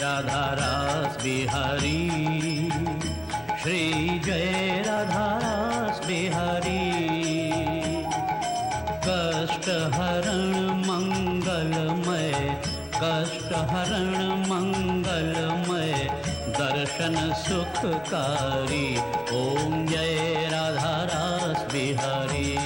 Radha Ras Bihari, Shri Jai Radha Ras Bihari, Kashtaharan Mangalamay, Kashtaharan Mangalamay, Darshan Sukhkari, Om Jai Radha Ras Bihari.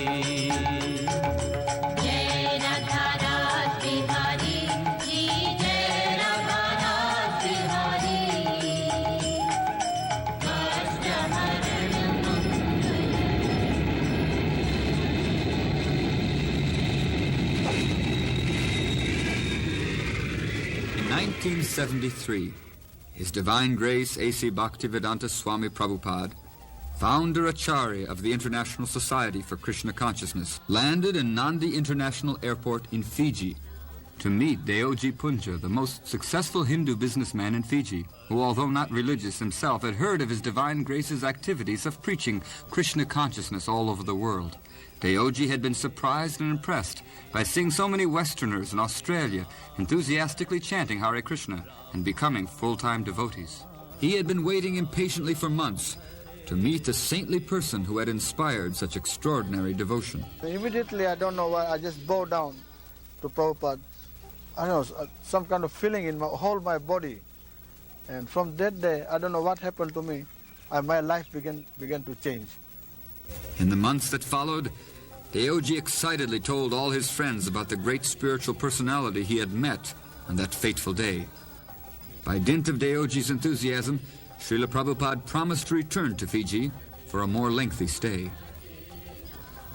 In 1973, His Divine Grace A.C. Bhaktivedanta Swami Prabhupada, founder Acharya of the International Society for Krishna Consciousness, landed in Nandi International Airport in Fiji to meet Deoji Punja, the most successful Hindu businessman in Fiji, who, although not religious himself, had heard of His Divine Grace's activities of preaching Krishna consciousness all over the world. Deoji had been surprised and impressed by seeing so many Westerners in Australia enthusiastically chanting Hare Krishna and becoming full-time devotees. He had been waiting impatiently for months to meet the saintly person who had inspired such extraordinary devotion. Immediately, I don't know why, I just bow down to Prabhupada. I don't know, some kind of feeling in whole my body. And from that day, I don't know what happened to me. My life began to change. In the months that followed, Deoji excitedly told all his friends about the great spiritual personality he had met on that fateful day. By dint of Deoji's enthusiasm, Srila Prabhupada promised to return to Fiji for a more lengthy stay.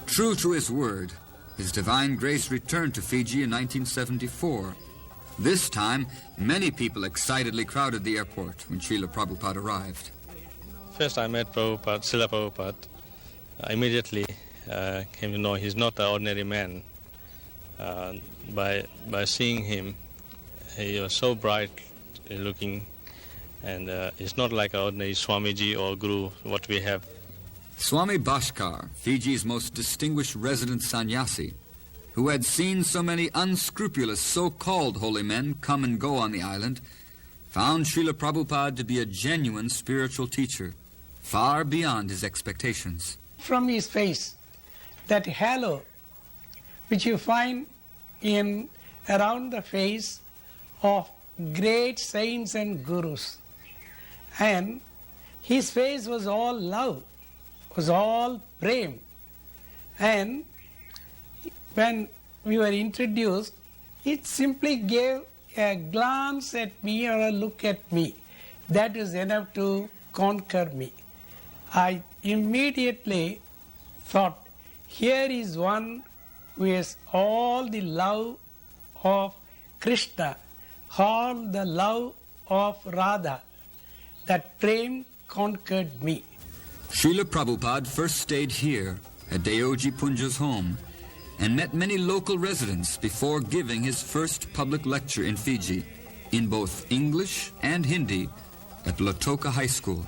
True to his word, His Divine Grace returned to Fiji in 1974. This time, many people excitedly crowded the airport when Srila Prabhupada arrived. First I met Prabhupada, Srila Prabhupada. I immediately came to know he's not an ordinary man. By seeing him, he was so bright looking, and it's not like an ordinary Swamiji or Guru, what we have. Swami Bhaskar, Fiji's most distinguished resident sannyasi, who had seen so many unscrupulous so-called holy men come and go on the island, found Srila Prabhupada to be a genuine spiritual teacher, far beyond his expectations. From his face, that halo which you find in around the face of great saints and gurus, and his face was all love, was all prem. And when we were introduced, it simply gave a glance at me or a look at me. That is enough to conquer me. I immediately thought, here is one who has all the love of Krishna, all the love of Radha. That prem conquered me. Srila Prabhupada first stayed here at Deoji Punja's home and met many local residents before giving his first public lecture in Fiji in both English and Hindi at Lautoka High School.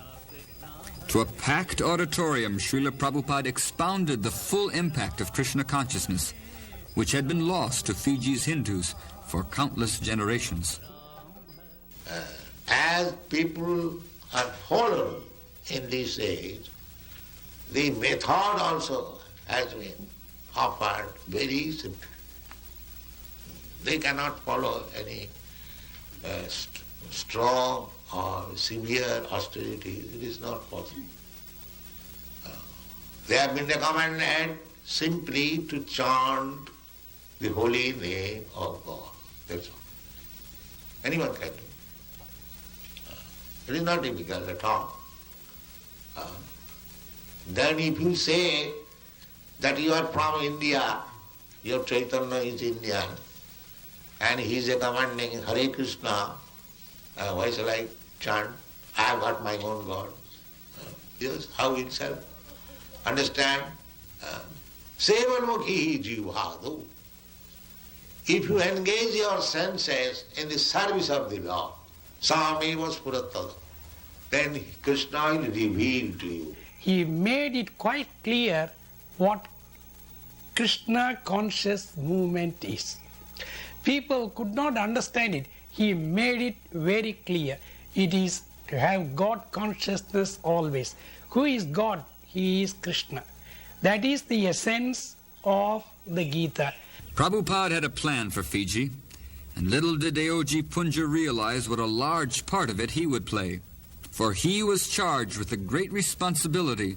To a packed auditorium, Srila Prabhupada expounded the full impact of Krishna consciousness, which had been lost to Fiji's Hindus for countless generations. As people are following in this age, the method also has been offered very simple. They cannot follow any strong or severe austerities. It is not possible. They have been recommended simply to chant the holy name of God. That's all. Anyone can do. It is not difficult at all. Then if you say that you are from India, your Chaitanya is Indian, and he is commanding Hare Krishna, why shall I chant? I have got my own God. Yes, how itself? Understand? Sevanmukhi jivhadu. If you engage your senses in the service of the Lord, Sameva Spuratada, then Krishna will reveal to you. He made it quite clear what Krishna conscious movement is. People could not understand it. he made it very clear. It is to have God consciousness always. Who is God? He is Krishna. That is the essence of the Gita. Prabhupada had a plan for Fiji, and little did Deoji Punja realize what a large part of it he would play. For he was charged with the great responsibility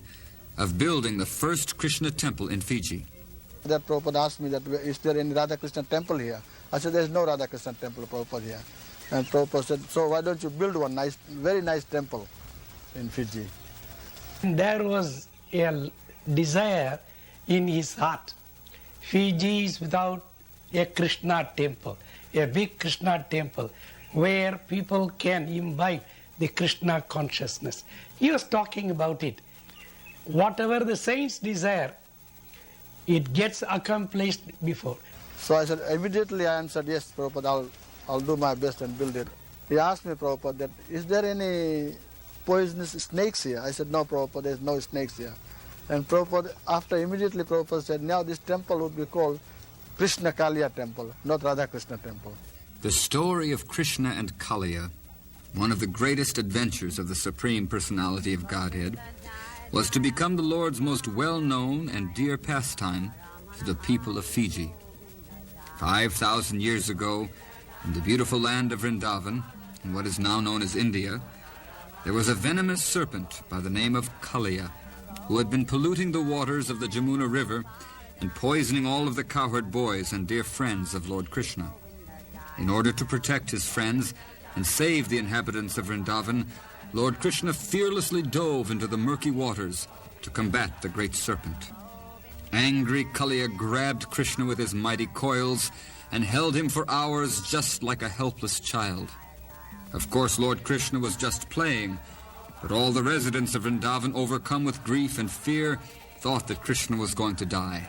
of building the first Krishna temple in Fiji. That Prabhupada asked me that, is there any Radha Krishna temple here? I said, there's no Radha Krishna temple, Prabhupada, here. And Prabhupada said, so why don't you build one nice, very nice temple in Fiji? There was a desire in his heart. Fiji is without a Krishna temple, a big Krishna temple, where people can imbibe the Krishna consciousness. He was talking about it. Whatever the saints desire, it gets accomplished before. So I said, immediately I answered, yes, Prabhupada, I'll do my best and build it. He asked me, Prabhupada, that, is there any poisonous snakes here? I said, no, Prabhupada, there's no snakes here. And Prabhupada, immediately Prabhupada said, now this temple would be called Krishna Kaliya temple, not Radha Krishna temple. The story of Krishna and Kaliya, one of the greatest adventures of the Supreme Personality of Godhead, was to become the Lord's most well-known and dear pastime to the people of Fiji. 5,000 years ago, in the beautiful land of Vrindavan, in what is now known as India, there was a venomous serpent by the name of Kaliya, who had been polluting the waters of the Jamuna River and poisoning all of the cowherd boys and dear friends of Lord Krishna. In order to protect his friends and save the inhabitants of Vrindavan, Lord Krishna fearlessly dove into the murky waters to combat the great serpent. Angry Kaliya grabbed Krishna with his mighty coils and held him for hours just like a helpless child. Of course, Lord Krishna was just playing, but all the residents of Vrindavan, overcome with grief and fear, thought that Krishna was going to die.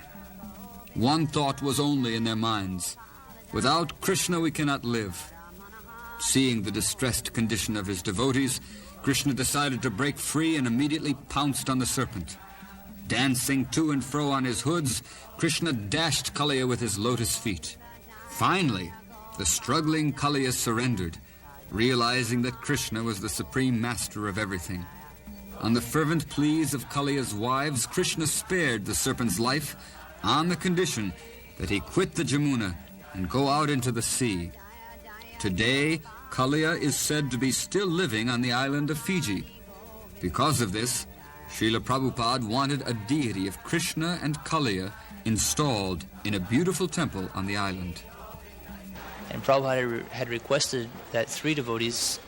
One thought was only in their minds: without Krishna we cannot live. Seeing the distressed condition of his devotees, Krishna decided to break free and immediately pounced on the serpent. Dancing to and fro on his hoods, Krishna dashed Kaliya with his lotus feet. Finally, the struggling Kaliya surrendered, realizing that Krishna was the supreme master of everything. On the fervent pleas of Kaliya's wives, Krishna spared the serpent's life on the condition that he quit the Jamuna and go out into the sea. Today, Kaliya is said to be still living on the island of Fiji. Because of this, Srila Prabhupada wanted a deity of Krishna and Kaliya installed in a beautiful temple on the island. And Prabhupada had requested that 3 devotees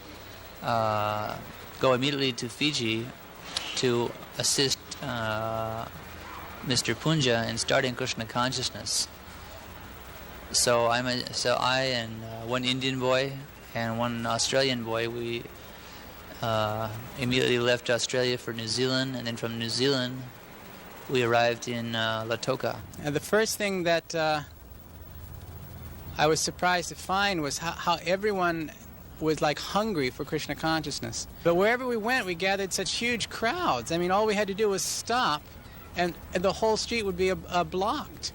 go immediately to Fiji to assist Mr. Punja in starting Krishna consciousness. So I and one Indian boy and one Australian boy, we immediately left Australia for New Zealand, and then from New Zealand we arrived in Lautoka. And the first thing that I was surprised to find was how everyone was like hungry for Krishna consciousness. But wherever we went, we gathered such huge crowds. I mean, all we had to do was stop, and the whole street would be blocked.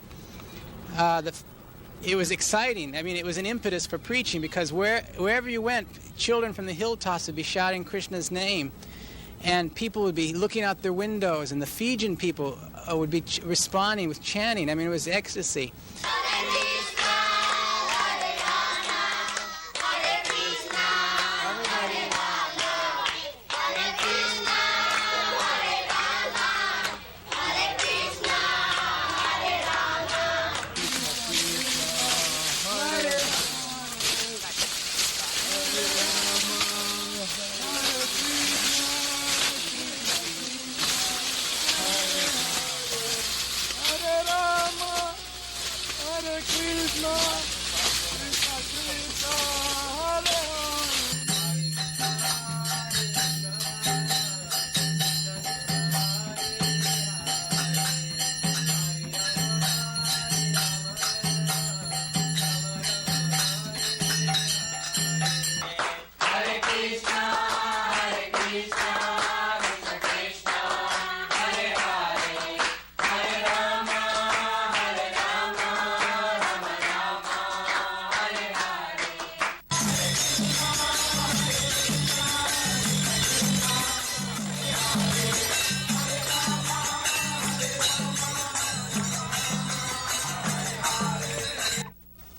It was exciting. I mean, it was an impetus for preaching, because wherever you went, children from the hilltops would be shouting Krishna's name, and people would be looking out their windows, and the Fijian people would be responding with chanting. I mean, it was ecstasy.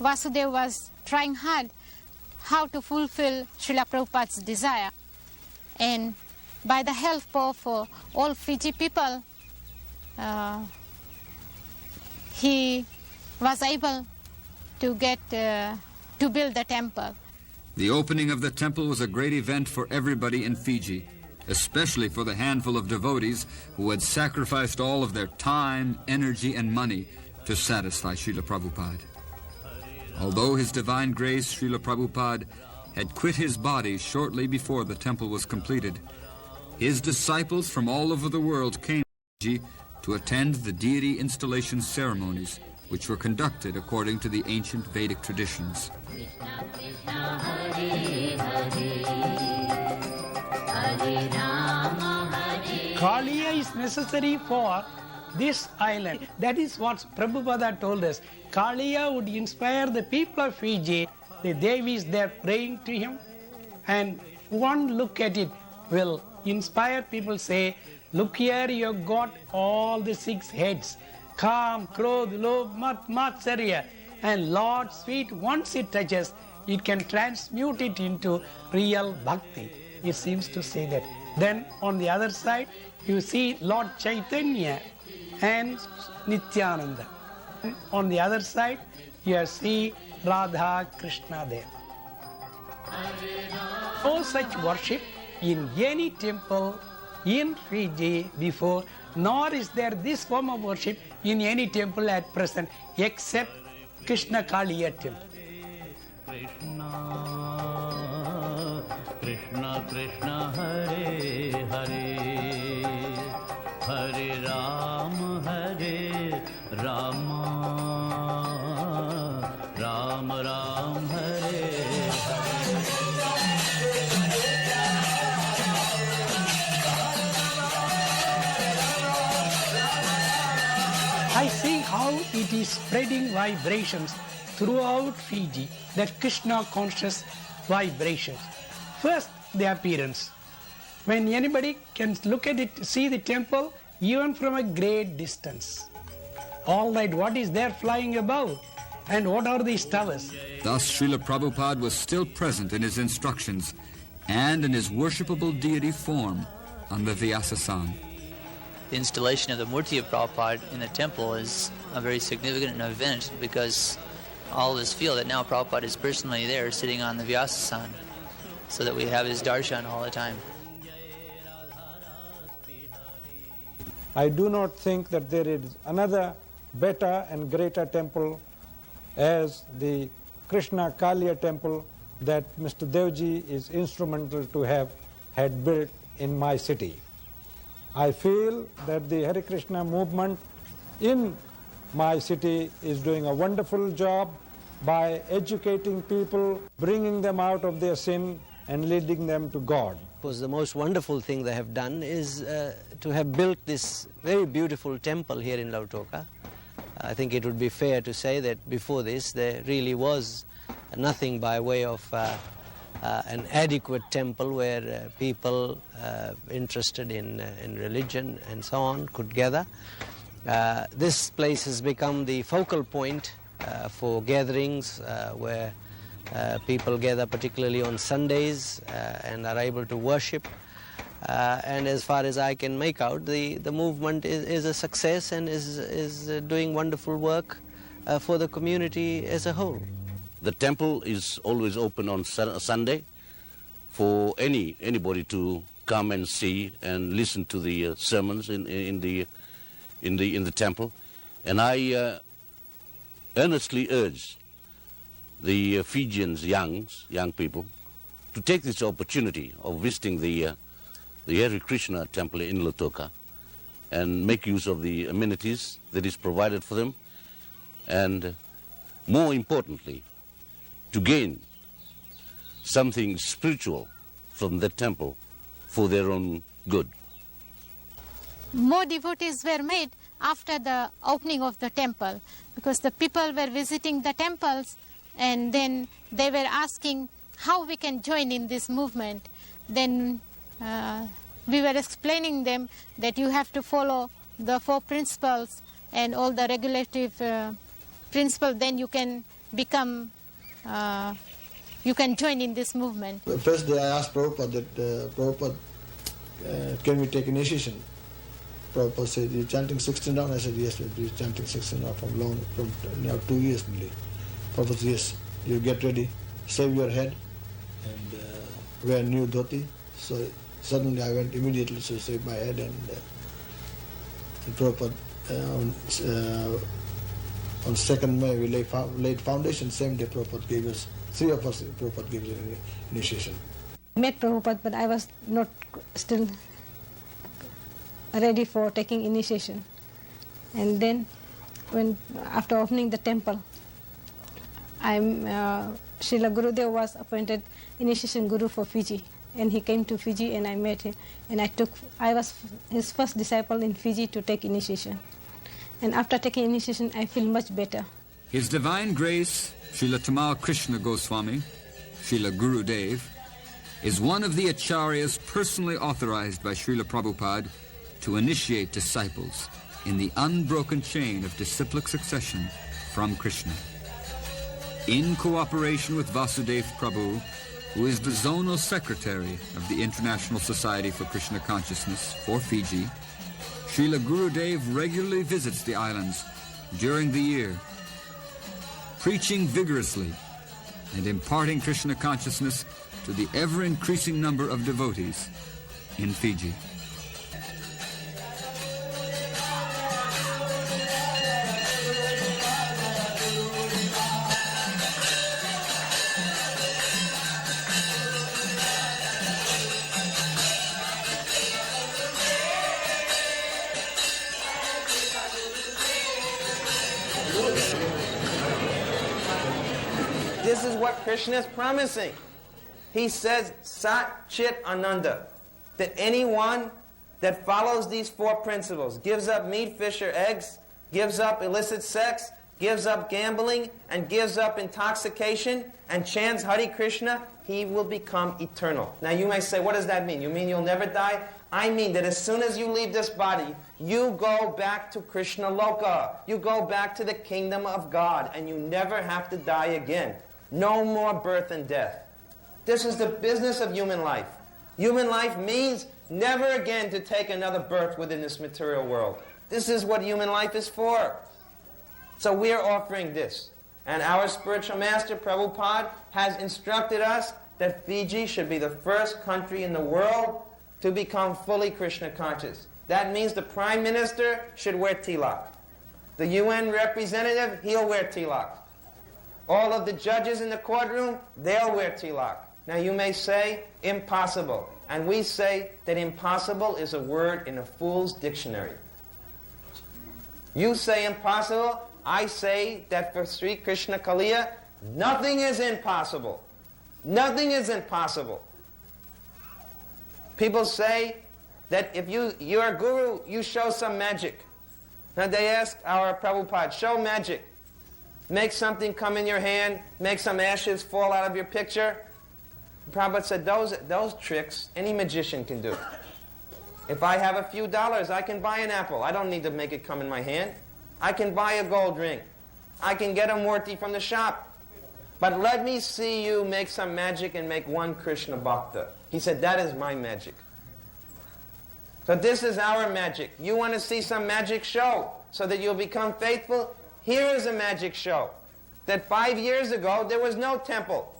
Vasudeva was trying hard how to fulfill Srila Prabhupada's desire. And by the help of all Fiji people, he was able to build the temple. The opening of the temple was a great event for everybody in Fiji, especially for the handful of devotees who had sacrificed all of their time, energy, and money to satisfy Srila Prabhupada. Although His Divine Grace Srila Prabhupada had quit his body shortly before the temple was completed, his disciples from all over the world came to Fiji to attend the deity installation ceremonies, which were conducted according to the ancient Vedic traditions. Kaliya is necessary for this island. That is what Prabhupada told us. Kaliya would inspire the people of Fiji. The Devis there praying to him, and one look at it will inspire people. Say, look here, you have got all the 6 heads: Kam, Krodh, Lobh, Mat, Matsarya. And Lord's feet, once it touches, it can transmute it into real bhakti. It seems to say that. Then on the other side, you see Lord Chaitanya and Nityananda. On the other side, you see Radha Krishna there. No such worship in any temple in Fiji before, nor is there this form of worship in any temple at present, except Krishna Kaliya temple. Krishna Krishna Hare Hare Hare Rama Rama Ram Hare I see how it is spreading vibrations throughout Fiji, that Krishna conscious vibrations. First, the appearance. When anybody can look at it, see the temple, even from a great distance. All right, what is there flying above? And what are these towers? Thus, Srila Prabhupada was still present in his instructions and in his worshipable deity form on the Vyasasana. The installation of the Murti of Prabhupada in the temple is a very significant event because all of us feel that now Prabhupada is personally there sitting on the Vyasasana, so that we have his darshan all the time. I do not think that there is another better and greater temple as the Krishna Kaliya temple that Mr. Devji is instrumental to have had built in my city. I feel that the Hare Krishna movement in my city is doing a wonderful job by educating people, bringing them out of their sin and leading them to God. Of course, the most wonderful thing they have done is to have built this very beautiful temple here in Lautoka. I think it would be fair to say that before this there really was nothing by way of an adequate temple where people interested in religion and so on could gather. This place has become the focal point for gatherings where people gather particularly on Sundays and are able to worship. And as far as I can make out, the movement is a success and is doing wonderful work for the community as a whole. The temple is always open on Sunday for anybody to come and see and listen to the sermons in the temple, and I earnestly urge the Fijians, young people, to take this opportunity of visiting the Hare Krishna temple in Lautoka and make use of the amenities that is provided for them, and more importantly, to gain something spiritual from the temple for their own good. More devotees were made after the opening of the temple, because the people were visiting the temples and then they were asking how we can join in this movement. Then we were explaining them that you have to follow the 4 principles and all the regulative principles, then you can become, you can join in this movement? The first day I asked Prabhupada that, Prabhupada, can we take initiation? Prabhupada said, you're chanting 16 rounds? I said, yes, we're chanting 16 rounds from now 2 years nearly. Prabhupada said, yes, you get ready, shave your head, and wear new dhoti. So suddenly I went immediately to shave my head, and Prabhupada, on 2nd May, we laid foundation. Same day Prabhupada gave us, 3 of us, Prabhupada gave us initiation. I met Prabhupada, but I was not still ready for taking initiation. And then, after opening the temple, Srila Gurudev was appointed initiation guru for Fiji, and he came to Fiji, and I met him, and I was his first disciple in Fiji to take initiation. And after taking initiation, I feel much better. His Divine Grace, Srila Tamal Krishna Goswami, Srila Gurudev, is one of the acharyas personally authorized by Srila Prabhupada to initiate disciples in the unbroken chain of disciplic succession from Krishna. In cooperation with Vasudev Prabhu, who is the zonal secretary of the International Society for Krishna Consciousness for Fiji, Srila Gurudev regularly visits the islands during the year, preaching vigorously and imparting Krishna consciousness to the ever-increasing number of devotees in Fiji. This is what Krishna is promising. He says, Sat Chit Ananda, that anyone that follows these 4 principles, gives up meat, fish, or eggs, gives up illicit sex, gives up gambling, and gives up intoxication, and chants Hare Krishna, he will become eternal. Now you may say, what does that mean? You mean you'll never die? I mean that as soon as you leave this body, you go back to Krishna Loka. You go back to the kingdom of God, and you never have to die again. No more birth and death. This is the business of human life. Human life means never again to take another birth within this material world. This is what human life is for. So we are offering this. And our spiritual master, Prabhupada, has instructed us that Fiji should be the first country in the world to become fully Krishna conscious. That means the Prime Minister should wear tilak. The UN representative, he'll wear tilak. All of the judges in the courtroom, they'll wear tilak. Now you may say, impossible. And we say that impossible is a word in a fool's dictionary. You say impossible, I say that for Sri Krishna Kaliya, nothing is impossible. Nothing is impossible. People say that if you're a guru, you show some magic. Now they ask our Prabhupada, show magic. Make something come in your hand, make some ashes fall out of your picture. Prabhupada said, those tricks, any magician can do. If I have a few dollars, I can buy an apple. I don't need to make it come in my hand. I can buy a gold ring. I can get a murti from the shop. But let me see you make some magic and make one Krishna Bhakta. He said, that is my magic. So this is our magic. You want to see some magic show so that you'll become faithful? Here is a magic show. That 5 years ago, there was no temple.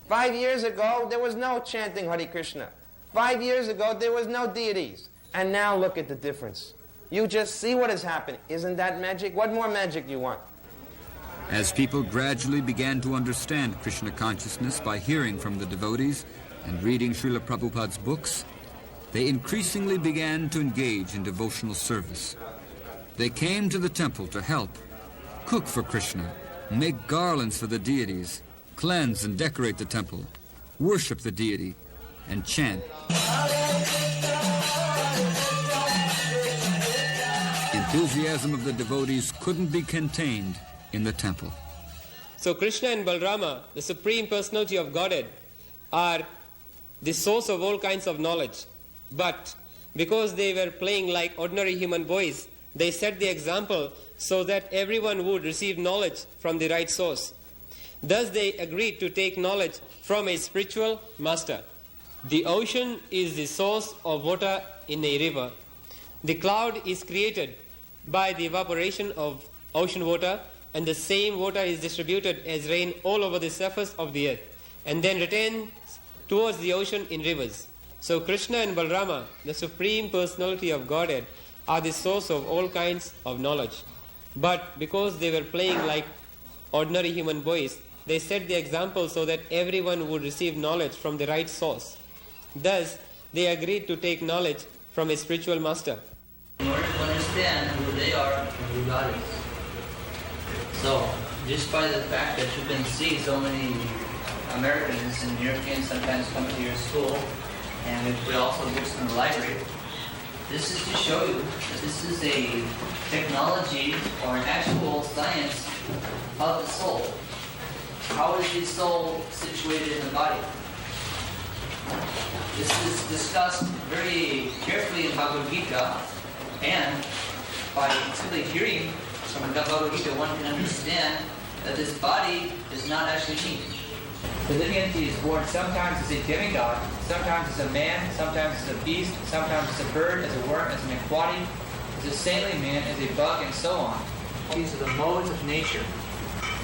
5 years ago, there was no chanting Hare Krishna. 5 years ago, there was no deities. And now look at the difference. You just see what is happening. Isn't that magic? What more magic do you want? As people gradually began to understand Krishna consciousness by hearing from the devotees and reading Srila Prabhupada's books, they increasingly began to engage in devotional service. They came to the temple to help, cook for Krishna, make garlands for the deities, cleanse and decorate the temple, worship the deity, and chant. Enthusiasm of the devotees couldn't be contained in the temple. So Krishna and Balrama, the Supreme Personality of Godhead, are the source of all kinds of knowledge. But because they were playing like ordinary human boys, they set the example so that everyone would receive knowledge from the right source. Thus they agreed to take knowledge from a spiritual master. The ocean is the source of water in a river. The cloud is created by the evaporation of ocean water, and the same water is distributed as rain all over the surface of the earth, and then returns towards the ocean in rivers. So Krishna and Balarama, the Supreme Personality of Godhead, are the source of all kinds of knowledge. But because they were playing like ordinary human boys, they set the example so that everyone would receive knowledge from the right source. Thus, they agreed to take knowledge from a spiritual master. In order to understand who they are and who God is. So, just by the fact that you can see so many Americans and Europeans sometimes come to your school, and we also books in the library, this is to show you that this is a technology or an actual science of the soul. How is the soul situated in the body? This is discussed very carefully in Bhagavad Gita, and by simply hearing from Bhagavad Gita, one can understand that this body is not actually me. The living entity is born sometimes as a demigod, sometimes as a man, sometimes as a beast, sometimes as a bird, as a worm, as an aquati, as a saintly man, as a bug, and so on. These are the modes of nature.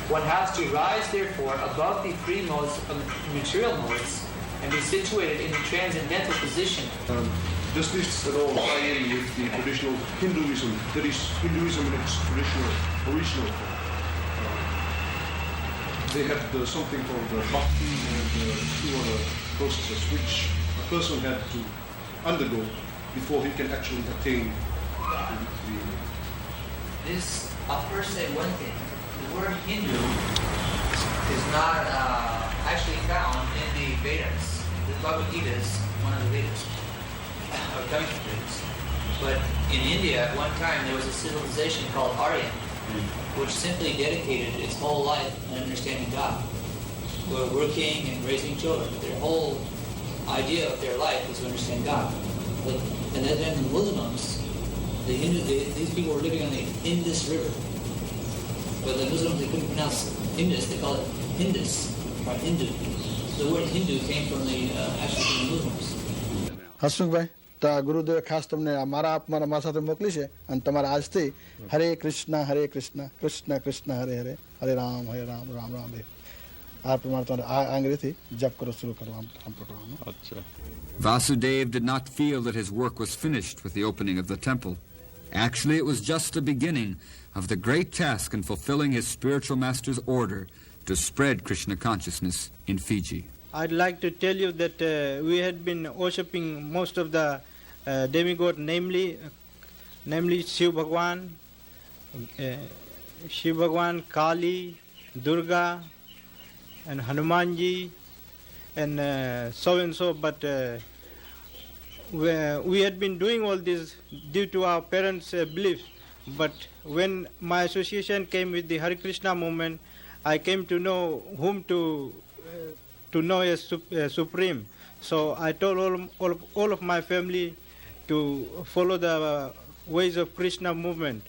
One has to rise, therefore, above the three modes of material modes and be situated in the transcendental position. Does this at all tie in with the traditional Hinduism? That is, Hinduism in its traditional, original form. They had something called bhakti and two other processes which a person had to undergo before he can actually attain the... This, I'll first say one thing. The word Hindu is not actually found in the Vedas. The Bhagavad Gita is one of the Vedas, or coming from Vedas. But in India, at one time, there was a civilization called Aryan, which simply dedicated its whole life on understanding God. They were working and raising children, but their whole idea of their life was to understand God. But, and then the Muslims, these people were living on the Indus River. But the Muslims, they couldn't pronounce Indus, they called it Hindus, or Hindu. The word Hindu came from actually from the Muslims. Hasmukhbhai તો ગુરુદેવે ખાસ તમને મારા સાથે મોકલી છે અને તમારે આજથી હરે કૃષ્ણ કૃષ્ણ કૃષ્ણ હરે હરે હરે રામ રામ રામ હરે આ પ્રમાણે તમારે આ અંગ્રેજી જપ કરો શરૂ કરો આમ પકડવાનું. Vasudev did not feel that his work was finished with the opening of the temple. Actually, it was just the beginning of the great task in fulfilling his spiritual master's order to spread Krishna consciousness in Fiji. I'd like to tell you that we had been worshipping most of the demigod, namely Shiv Bhagwan, Kali, Durga, and Hanumanji, and so. But we had been doing all this due to our parents' beliefs. But when my association came with the Hare Krishna movement, I came to know whom to know as supreme. So I told all of my family to follow the ways of Krishna movement.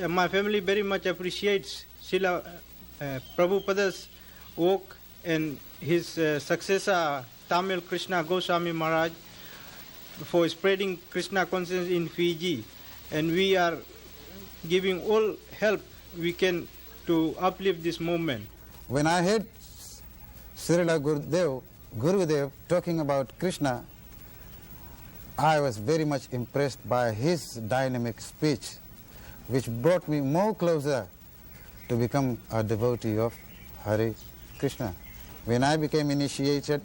My family very much appreciates Srila Prabhupada's work and his successor Tamil Krishna Goswami Maharaj for spreading Krishna consciousness in Fiji. And we are giving all help we can to uplift this movement. When I heard Srila Gurudev talking about Krishna, I was very much impressed by his dynamic speech, which brought me more closer to become a devotee of Hare Krishna. When I became initiated,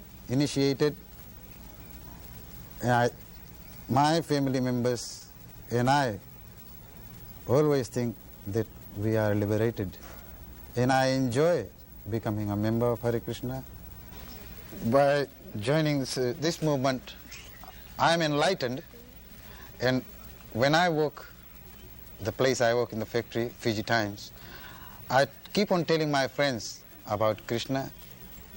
my family members and I always think that we are liberated. And I enjoy becoming a member of Hare Krishna. By joining this movement, I am enlightened, and when I work, the place I work in the factory, Fiji Times, I keep on telling my friends about Krishna,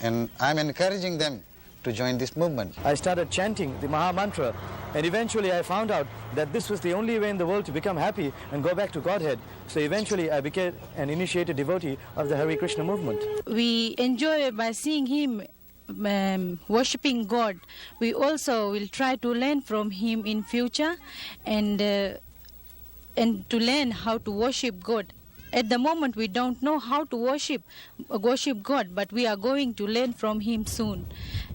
and I'm encouraging them to join this movement. I started chanting the Maha Mantra, and eventually I found out that this was the only way in the world to become happy and go back to Godhead. So eventually I became an initiated devotee of the Hare Krishna movement. We enjoy by seeing him worshipping God. We also will try to learn from him in future and to learn how to worship God. At the moment we don't know how to worship God, but we are going to learn from him soon.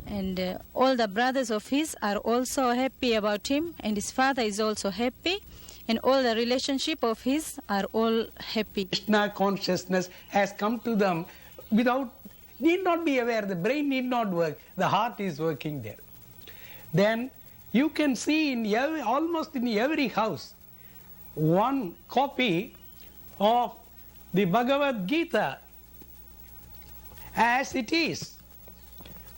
And all the brothers of his are also happy about him, and his father is also happy, and all the relationship of his are all happy. Krishna consciousness has come to them need not be aware, the brain need not work, the heart is working there. Then you can see almost in every house one copy of the Bhagavad Gita as it is.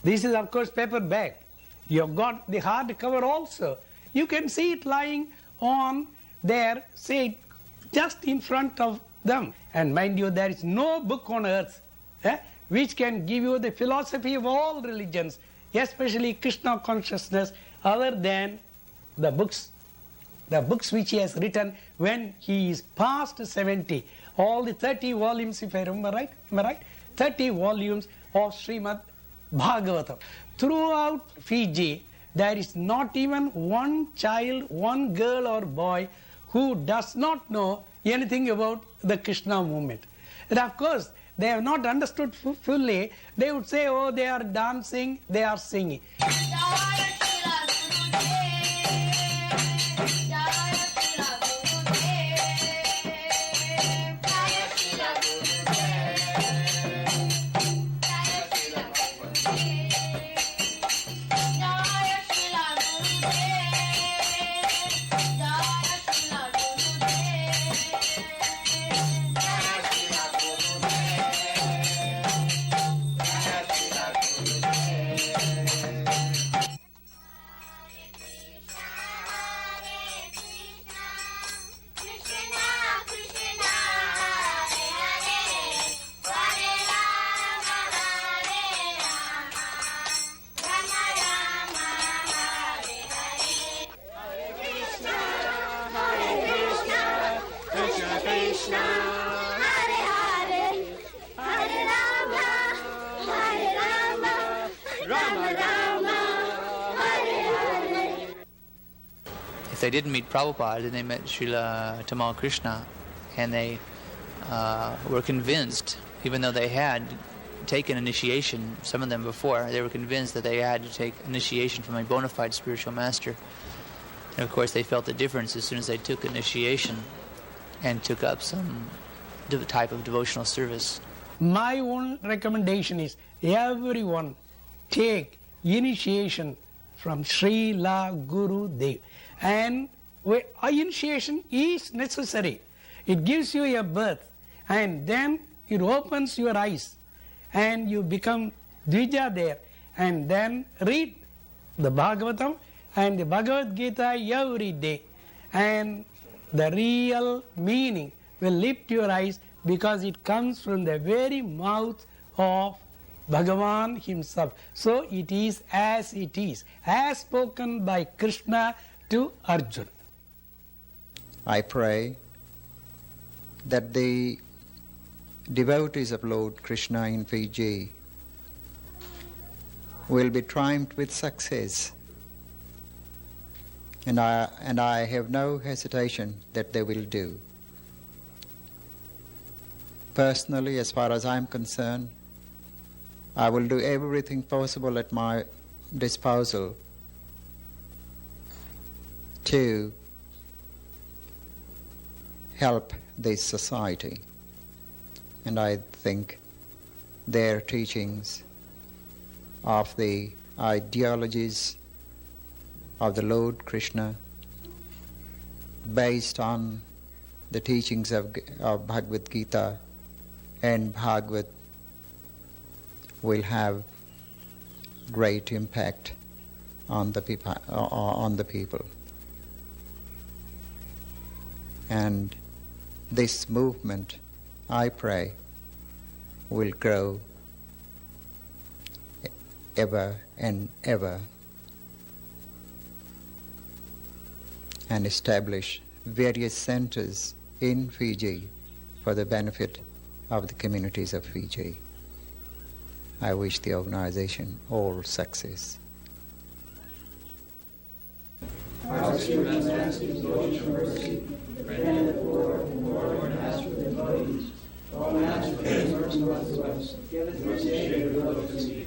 This is of course paperback. You have got the hardcover also. You can see it lying on there, say, just in front of them. And mind you, there is no book on earth which can give you the philosophy of all religions, especially Krishna consciousness, other than the books which he has written when he is past 70. All the 30 volumes, if I remember right, am I right? 30 volumes of Srimad Bhagavatam. Throughout Fiji, there is not even one child, one girl or boy who does not know anything about the Krishna movement. And of course, they have not understood fully. They would say, oh, they are dancing, they are singing. If they didn't meet Prabhupada, then they met Srila Tamal Krishna, and they were convinced, even though they had taken initiation, some of them before, they were convinced that they had to take initiation from a bona fide spiritual master. And of course they felt the difference as soon as they took initiation and took up some type of devotional service. My own recommendation is everyone take initiation from Srila Guru Dev. And initiation is necessary. It gives you a birth, and then it opens your eyes and you become Dvija there, and then read the Bhagavatam and the Bhagavad Gita every day, and the real meaning will lift your eyes, because it comes from the very mouth of Bhagavan himself. So it is, as spoken by Krishna to Arjuna. I pray that the devotees of Lord Krishna in Fiji will be triumphed with success, and I have no hesitation that they will do. Personally, as far as I am concerned, I will do everything possible at my disposal to help this society. And I think their teachings of the ideologies of the Lord Krishna, based on the teachings of Bhagavad Gita and Bhagavad, will have great impact on the people. And this movement, I pray, will grow ever and ever, and establish various centers in Fiji for the benefit of the communities of Fiji. I wish the organization all success. Our spiritual masters, Lord mercy, grant the poor and Lord master the devotees. O Master, have mercy on us. Give us this day our daily bread.